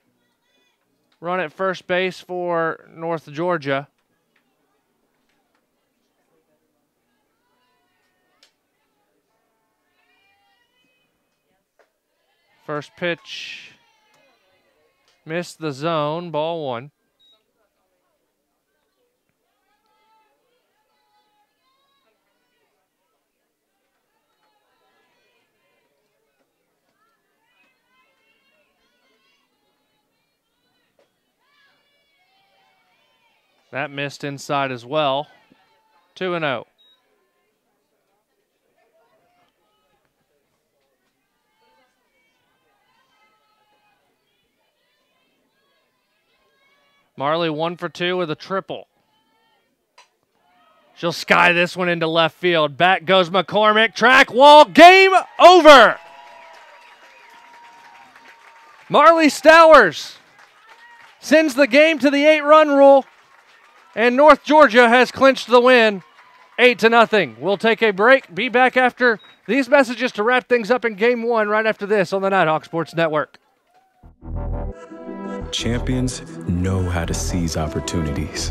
run at first base for North Georgia. First pitch missed the zone, ball 1. That missed inside as well. 2-0. Marley 1 for 2 with a triple. She'll sky this one into left field. Back goes McCormick. Track wall. Game over. Marley Stowers sends the game to the 8-run rule, and North Georgia has clinched the win 8-0. We'll take a break. Be back after these messages to wrap things up in Game 1 right after this on the Nighthawk Sports Network. Champions know how to seize opportunities.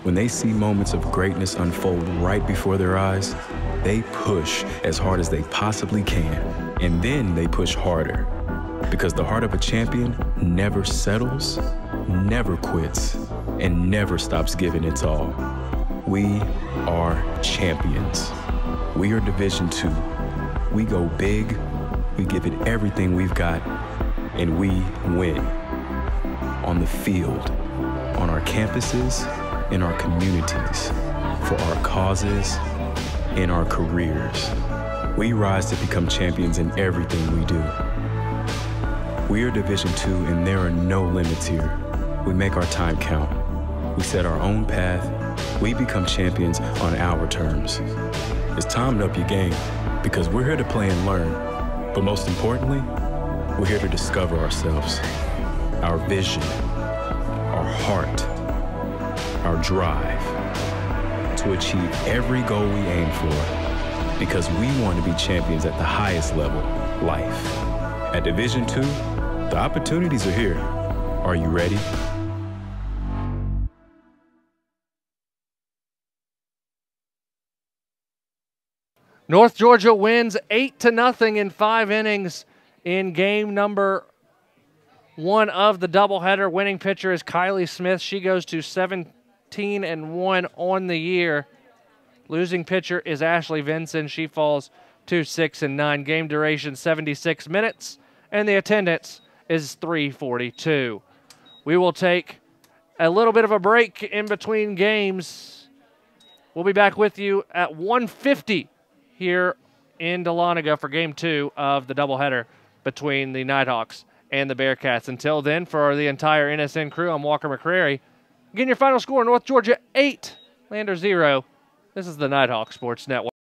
When they see moments of greatness unfold right before their eyes, they push as hard as they possibly can, and then they push harder. Because the heart of a champion never settles, never quits, and never stops giving its all. We are champions. We are Division II. We go big, we give it everything we've got, and we win. On the field, on our campuses, in our communities, for our causes, in our careers. We rise to become champions in everything we do. We are Division II, and there are no limits here. We make our time count. We set our own path. We become champions on our terms. It's time to up your game, because we're here to play and learn. But most importantly, we're here to discover ourselves, our vision, our heart, our drive, to achieve every goal we aim for, because we want to be champions at the highest level, life. At Division II, the opportunities are here. Are you ready? North Georgia wins 8-0 in 5 innings in game number 1 of the doubleheader. Winning pitcher is Kylie Smith. She goes to 17-1 on the year. Losing pitcher is Ashley Vinson. She falls to 6-9. Game duration 76 minutes, and the attendance is 342. We will take a little bit of a break in between games. We'll be back with you at 1:50 here in Dahlonega for Game 2 of the doubleheader between the Nighthawks and the Bearcats. Until then, for the entire NSN crew, I'm Walker McCrary. Again, your final score, North Georgia 8, Lander 0. This is the Nighthawk Sports Network.